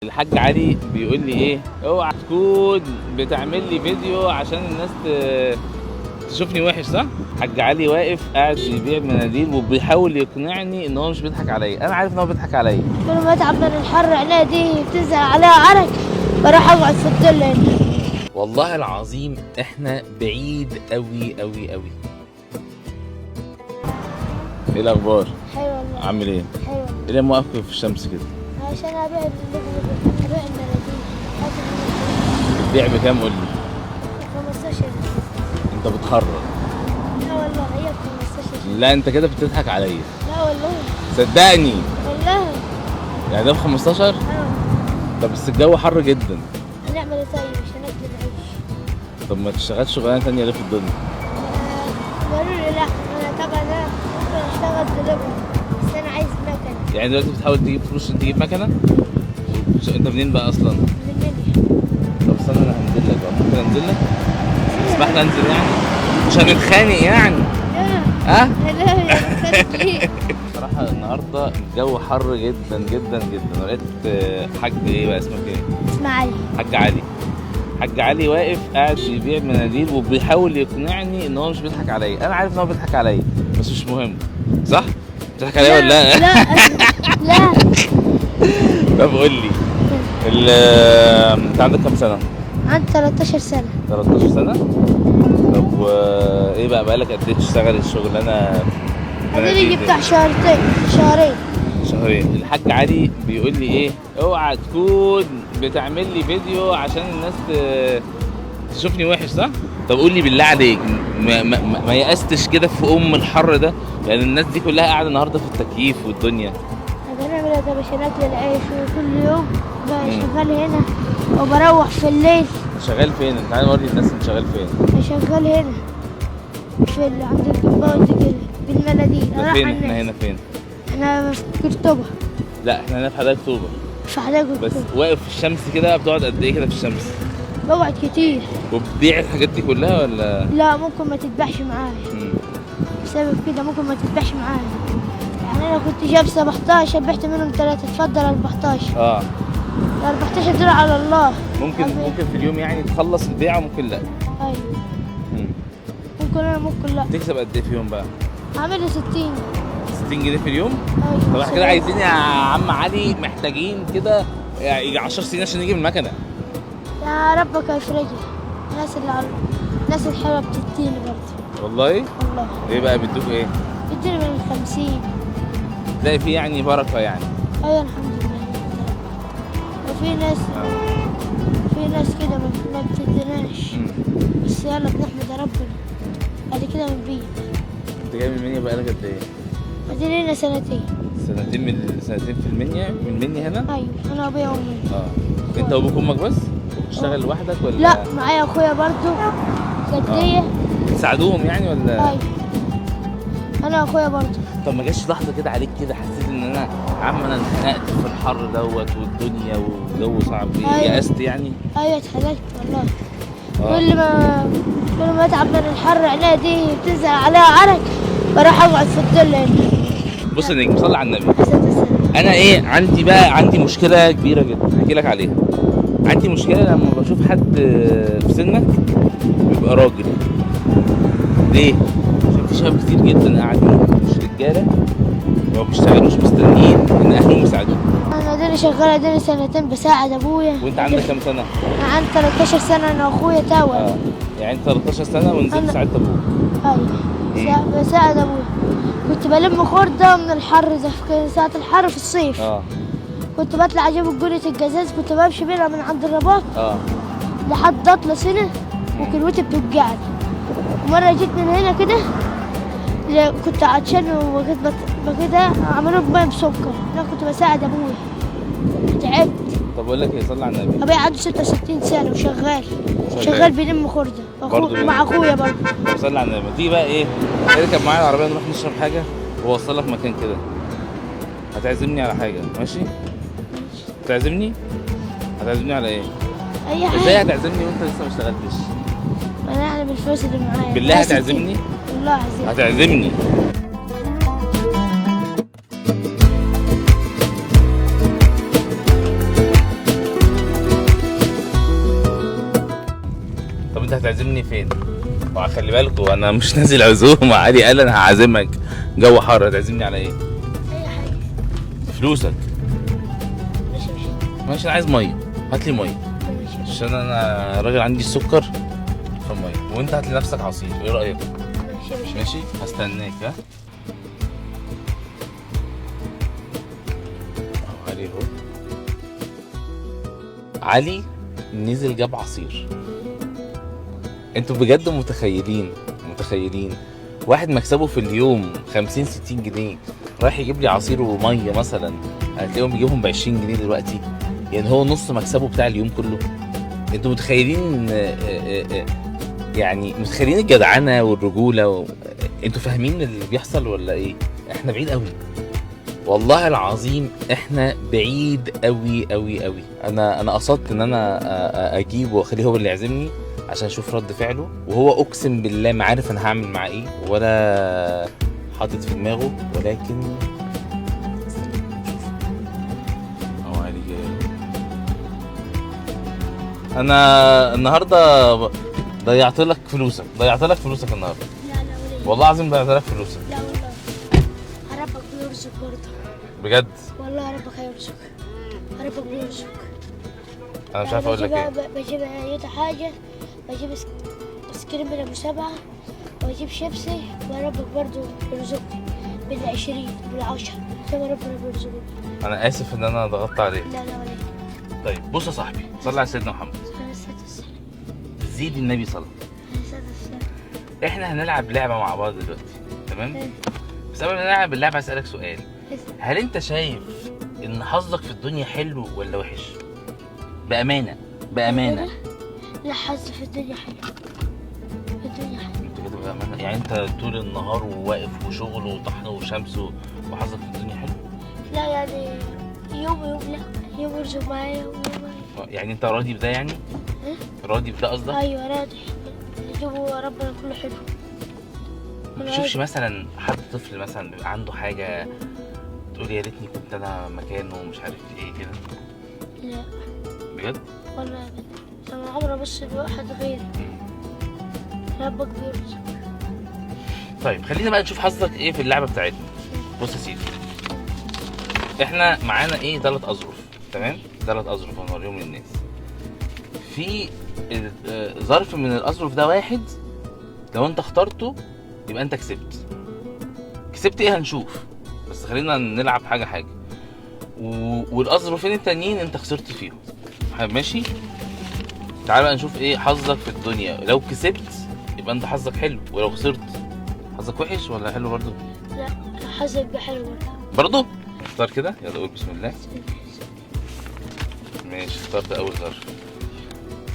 الحاج علي بيقول لي ايه، اوعى تكون بتعمل لي فيديو عشان الناس تشوفني وحش، صح؟ الحاج علي واقف قاعد بيبيع مناديل وبيحاول يقنعني ان هو مش بيضحك عليا. انا عارف ان هو بيضحك عليا. كل ما اتعب من الحر عينيا دي بتنزل عليها عرق، بروح اقعد في الظل هنا. والله العظيم احنا بعيد قوي قوي قوي. ايه الاخبار؟ حلو والله. عامل ايه؟ حلو والله. ايه اللي موقف في الشمس كده؟ عشان ابيع المناديل. بتبيع بكام قول لي؟ 15. انت بتهرج. لا والله هي ب 15. لا انت كده بتضحك عليا. لا والله. صدقني. والله. يعني ده ب 15؟ اه. طب بس الجو حر جدا. هنعمل ايه طيب عشان ناكل العيش؟ طب ما تشتغلش شغلانه ثانيه ليه في الدنيا؟ قالوا لي لا، انا طبعا انا ممكن اشتغل دليفري، بس انا عايز مكنه. يعني دلوقتي بتحاول تجيب فلوس عشان تجيب مكنه؟ انت منين بقى اصلا؟ من المنيا. طب استنى انا هنزل لك بقى، ممكن انزل لك؟ تسمح لي انزل يعني؟ مش هنتخانق يعني؟ لا. ها؟ لا يا بنتك ليه؟ صراحة النهارده الجو حر جدا جدا جدا. لقيت حاج ايه بقى اسمك ايه؟ اسمع علي. حاج علي. حاج علي واقف قاعد بيبيع مناديل وبيحاول يقنعني ان هو مش بيضحك عليا. انا عارف ان هو بيضحك عليا بس مش مهم، صح؟ بيضحك عليا ولا لا؟ لا لا. طب قول لي انت عندك كام سنة؟ عندي 13 سنة. 13 سنة؟ طب ايه بقى بقالك قد ايه تشتغل الشغلانه؟ اديني بتاع شهرين. شهرين. الحاج علي بيقول لي ايه، اوعى تكون بتعمل لي فيديو عشان الناس تشوفني وحش، صح؟ طب قول لي بالله عليك، ما يأستش كده في الحر ده؟ يعني الناس دي كلها قاعده النهارده في التكييف والدنيا. هنعمل ايه طب عشان اكل العيش؟ وكل يوم شغال هنا وبروح في الليل. شغال فين؟ انت عايز اوري الناس انت شغال فين؟ شغال هنا عند الجبال كده بالمناديل. فين؟ احنا هنا فين؟ احنا في قرطبة. لا احنا هنا في حدائق اكتوبر. في حدائق بس قرطبة. واقف في الشمس كده، بتقعد قد ايه كده في الشمس؟ بقعد كتير. وبتبيع الحاجات دي كلها ولا؟ لا ممكن ما تذبحش معايا. بسبب كده ممكن ما تذبحش معايا. يعني انا كنت جايب 17 شبحت منهم 3. اتفضل 14. اه. ال 14 دول على الله. ممكن في اليوم يعني تخلص البيعه وممكن لا. ايوه. ممكن انا ممكن لا. تكسب قد ايه في يوم بقى؟ عامل 60. 60 جنيه في اليوم؟ ايوه. طب احنا كده عايزين يا عم علي، محتاجين كده يعني يجي 10 سنين عشان نجيب المكنه. يا ربك يفرجها. الناس الحلوه بتديني برضه. والله؟ والله. ايه بقى بيدوك ايه؟ بتديني من 50. تلاقي فيه يعني بركه يعني. ايوه الحمد لله. في ناس كده ما بتديناش. بس يلا بنحمد ربنا. بعد كده بنبيع. انت جاي من المنيا بقالك قد ايه؟ اديني لنا سنتين. سنتين في المنيا؟ من المنيا هنا؟ ايوه انا وابويا وامي. انت وابوك وامك بس؟ بتشتغل لوحدك ولا؟ لا معايا اخويا برضه جدية. بتساعدوهم يعني ولا؟ ايوه انا واخويا برضه. طب ما جاش لحظه كده عليك كده حسيت ان انا عم انا اتخنقت في الحر دوت والدنيا والجو صعب؟ أيوة. يأست يعني؟ ايوه اتخنقت والله. كل ما اتعب من الحر عينيا دي بتنزل عليها عرق، بروح اقعد في الظل هنا. بص يا نجم، صلي على النبي. انا ايه عندي مشكله كبيره جدا هحكي لك عليها. عندي مشكله لما بشوف حد في سنك بيبقى راجل. ليه؟ عشان في شباب كتير جدا قاعدين مش رجاله وما بيشتغلوش مستنيين ان اهلهم يساعدوهم. انا اديني شغاله اديني سنتين بساعد ابويا. وانت عندك كام سنه؟ انا عندي 13 سنه انا واخويا توا. يعني انت 13 سنه ونزلت ساعدت ابوك. ايوه بساعد ابويا. كنت بلم خرده من الحر ده في ساعه الحر في الصيف. كنت بطلع اجيب الجرة الجزاز، كنت بمشي بيها من عند الرباط لحد اطلس هنا وكلوتي بتوجعني. ومره جيت من هنا كده كنت عطشان وكده عملوا بميه بسكر. انا كنت بساعد ابويا تعبت. طب اقول لك ايه، صلي على النبي. ابويا عنده 66 سنه وشغال بيلم خرده مع اخويا برضه. صلي على النبي. تيجي بقى ايه، اركب معايا العربيه نروح نشرب حاجه واوصلك مكان كده. هتعزمني على حاجه ماشي؟ هتعزمني على ايه؟ اي حاجه. ازاي هتعزمني وانت لسه ما اشتغلتش؟ انا يعني بالفلوس اللي معايا. بالله هتعزمني؟ والله عزيز. هتعزمني؟ انت هتعزمني فين؟ خلي بالكوا انا مش نازل عزومه. علي قال انا هعزمك جو حر، هتعزمني على ايه؟ اي حاجه. فلوسك. ماشي. ماشي انا عايز ميه، هات لي ميه ماشي. عشان انا راجل عندي السكر فميه، وانت هات لنفسك عصير، ايه رايك؟ ماشي هستناك. ها علي اهو. علي نزل جاب عصير. انتوا بجد متخيلين واحد مكسبه في اليوم 50 60 جنيه رايح يجيب لي عصير وميه مثلا، هتلاقيهم بيجيبهم ب 20 جنيه دلوقتي، يعني هو نص مكسبه بتاع اليوم كله. انتوا متخيلين يعني متخيلين الجدعنه والرجوله انتوا فاهمين اللي بيحصل ولا ايه؟ احنا بعيد قوي والله العظيم، احنا بعيد قوي قوي قوي. انا قصدت ان انا اجيبه واخليه هو اللي يعزمني عشان اشوف رد فعله، وهو اقسم بالله ما عارف انا هعمل معاه ايه ولا حاطط في دماغه، ولكن هو علي جاي. انا النهارده ضيعت لك فلوسك النهارده. لا وليه؟ والله العظيم ضيعت لك فلوسك. لا والله ربك بيرزق برضه. بجد والله ربك هيرزق. ربك بيرزق. انا مش عارف اقول لك ايه. بجيب اي حاجه، بجيب ايس كريم من ابو 7 واجيب شيبسي، وربك برضه بيرزقني بال20 بال10 زي ما ربنا بيرزقني. انا اسف ان انا ضغطت عليك. لا وليه؟ طيب بص يا صاحبي، صلي على سيدنا محمد. زيد النبي صلى. احنا هنلعب لعبه مع بعض دلوقتي، تمام؟ بس قبل ما نلعب اللعبه هسألك سؤال. هل انت شايف ان حظك في الدنيا حلو ولا وحش؟ بأمانة. لا، حظ في الدنيا حلو. انت كده بأمانة؟ يعني انت طول النهار وواقف وشغل وطحن وشمس وحظك في الدنيا حلو؟ لا يعني يوم لا، يوم يرزق معايا ويوم. يعني انت راضي بده يعني؟ راضي بده قصدك؟ ايوه راضي، يجيبوا ربنا كله حلو. ما تشوفش مثلا حد طفل مثلا بيبقى عنده حاجة تقول يا ريتني كنت انا مكانه ومش عارف ايه كده؟ لا بجد؟ والله ابدا، انا عمري ابص لواحد غيري. ربك بيرزق. طيب خلينا بقى نشوف حظك ايه في اللعبة بتاعتنا. بص يا سيدي، احنا معانا ايه 3 اظرف، تمام؟ 3 اظرف هنوريهم للناس. في ظرف من الاظرف ده واحد، لو انت اخترته يبقى انت كسبت ايه هنشوف، بس خلينا نلعب حاجه والاظرفين التانيين انت خسرت فيهم. ماشي، تعال بقى نشوف ايه حظك في الدنيا. لو كسبت يبقى انت حظك حلو، ولو خسرت حظك وحش ولا حلو برضو؟ لا حظك حلو برضو. اختار كده، يلا قول بسم الله. ماشي، اخترت اول ظرف.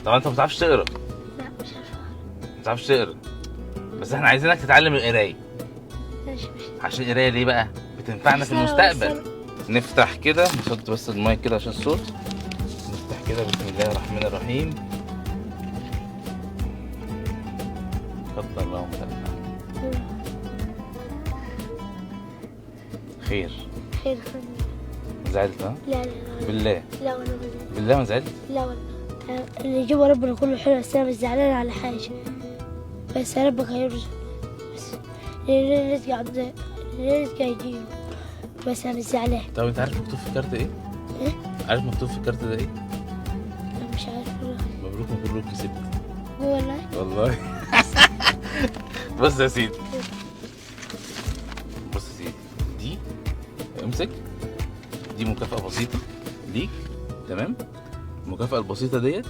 طبعا انت ما بتعرفش تقرا. لا مش عارفه. ما بتعرفش تقرا، بس احنا عايزينك تتعلم القرايه. ماشي. عشان القرايه ليه بقى؟ بتنفعنا في المستقبل. نفتح كده، نحط بس المايك كده عشان الصوت. نفتح كده بسم الله الرحمن الرحيم. اتفضل اللهم صل على خير. زعلت ها؟ لا بالله. لا والله بالله ما زعلت؟ لا والله، اللي يجيبه ربنا كله حلو، بس انا مش زعلان على حاجه، بس ربك هيرزق. بس الرزق هيجيله، بس انا مش زعلان. طب انت عارف مكتوب في الكارت ايه؟ ايه؟ عارف مكتوب في الكارت ده ايه؟ انا مش عارف والله. مبروك كسبت. والله بص يا سيدي، دي امسك، دي مكافأة بسيطة ليك، تمام؟ المكافأة البسيطة ديت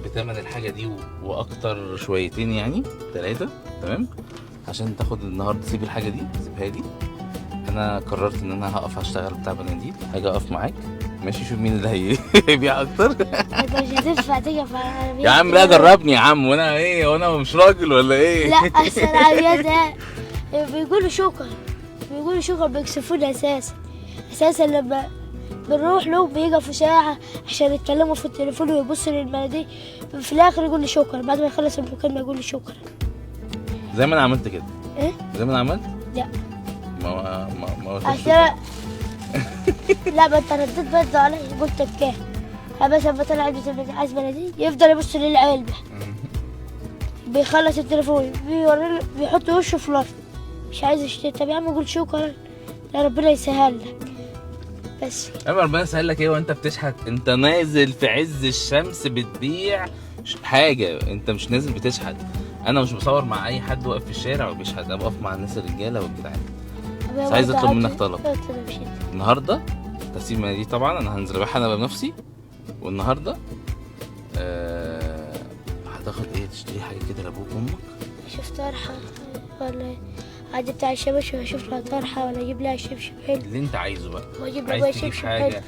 بتمن الحاجة دي واكتر شويتين، يعني 3، تمام؟ عشان تاخد النهارده تسيب الحاجة دي، سيبها لي. انا قررت ان انا هقف اشتغل بتاع بناديل، هاجي اقف معاك ماشي، شوف مين اللي هيبيع اكتر. انت مش هتدفع تقف على يا عم لا جربني يا عم، وانا ايه، وانا مش راجل ولا ايه؟ لا اصل العربيات ده بيقولوا شكر بيكسفونا اساسا لما بنروح له بيقفوا ساعة عشان يتكلموا في التليفون ويبصوا للمناديل، في الاخر يقول لي شكرا، بعد ما يخلص المكالمة يقول لي شكرا. زي ما انا عملت كده. ايه؟ زي ما انا عملت؟ لا ما عشان لا، ما انت رديت برضه علي، قلت بكام مثلا بطلع علبة عايز بناديل، يفضل يبص للعلبة، بيخلص التليفون بيحط وشه في الأرض، مش عايز يشتري. طب يا عم قول شكرا، يا ربنا يسهل لك. بس اما ربنا يسهل لك ايه وانت بتشحت؟ انت نازل في عز الشمس بتبيع حاجه، انت مش نازل بتشحت. انا مش بصور مع اي حد واقف في الشارع وبيشحت، انا بقف مع الناس الرجاله والجدعان. بس عايز اطلب منك طلب النهارده، تسيب دي طبعا انا هنزل ابيعها انا بنفسي. والنهارده هتاخد ايه؟ تشتري حاجه كده لابوك وامك؟ شوف طرحه ولا عادي بتاع الشبش، واشوف لها طرحه ولا اجيب لها شبشب حلو اللي انت عايزه بقى. واجيب لابويا شبشب حلو،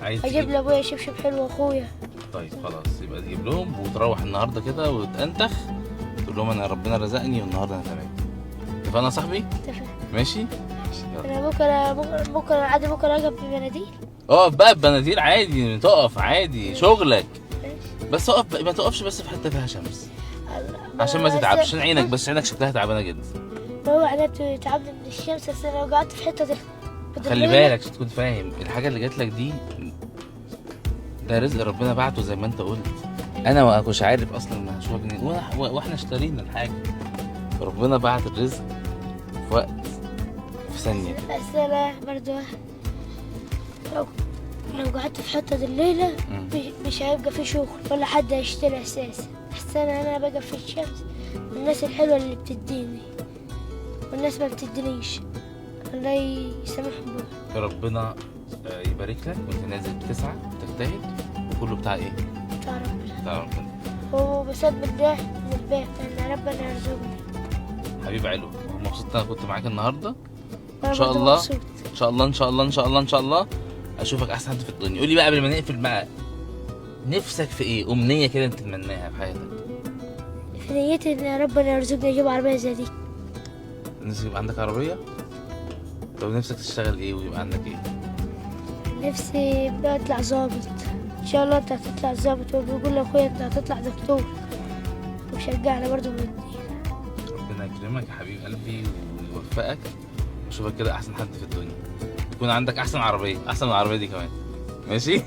اجيب لابويا شبشب حلو واخويا. طيب خلاص، يبقى تجيب لهم وتروح النهارده كده وتنتخ تقول لهم انا ربنا رزقني والنهارده انا تمام. اتفقنا يا صاحبي؟ اتفقنا. ماشي؟ انا بكره عادي، بكره اجي بمناديل. اقف بقى ببناديل عادي، تقف عادي شغلك، بس اقف، ما تقفش بس في حته فيها شمس عشان ما تتعبش، عشان عينك، بس عينك شكلها تعبانه جدا. هو عينك تعبني من الشمس، بس انا لو قعدت في حته خلي بالك عشان تكون فاهم الحاجه اللي جات لك دي ده رزق ربنا بعته زي ما انت قلت. انا ما كنتش عارف اصلا ان هشوفك واحنا اشترينا الحاجه، فربنا بعت الرزق في وقت، في ثانيه. بس انا برضه لو قعدت في حته الليله مش هيبقى في شغل ولا حد هيشتري اساسا. بس انا بقى في الشمس، والناس الحلوه اللي بتديني والناس ما بتدينيش، الله يسامحهم بقى. ربنا يبارك لك وانت نازل بتسعى وتجتهد، وكله بتاع ايه؟ بتاع ربنا. بتاع ربنا. وبسبب ده من البيت ان ربنا يرزقني. حبيب علو، مبسوط ان انا كنت معاك النهارده. ان شاء الله ان شاء الله ان شاء الله ان شاء الله ان شاء الله اشوفك احسن حد في الدنيا. قول لي بقى قبل ما نقفل بقى، نفسك في ايه؟ امنيه كده انت تتمناها في حياتك. في نيتي ان ربنا يرزقني اجيب عربيه زي دي. نفسك يبقى عندك عربيه؟ طب نفسك تشتغل ايه ويبقى عندك ايه؟ نفسي بقى اطلع ظابط. ان شاء الله انت هتطلع ظابط، وبيقول لاخويا انت هتطلع دكتور، وشجعنا برضه من الدين. ربنا يكرمك يا حبيب قلبي ويوفقك، واشوفك كده احسن حد في الدنيا، يكون عندك احسن عربيه، احسن من العربيه دي كمان. ماشي؟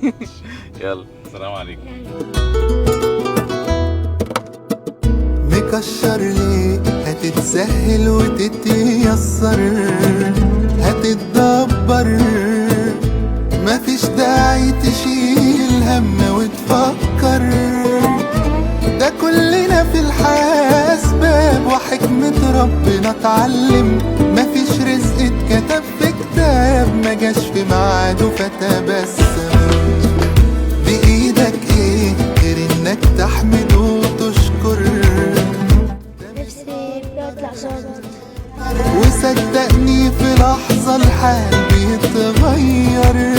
يلا السلام عليكم. مكشر ليه؟ هتتسهل وتتيسر، هتتدبر، مفيش داعي تشيل هم وتفكر. ده كلنا في الحياة أسباب وحكمة ربنا اتعلم، مفيش رزق اتكتب في كتاب مجاش في ميعاده فتبسم. بإيدك ايه غير انك تحمد وتشكر؟ نفسي اطلع ظابط، وصدقني في لحظة الحال بيتغير.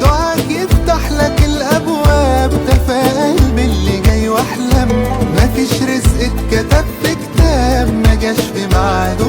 دعاك يفتح لك الأبواب، تفائل باللي جاي واحلم، مفيش رزق اتكتب في كتاب مجاش في ميعاده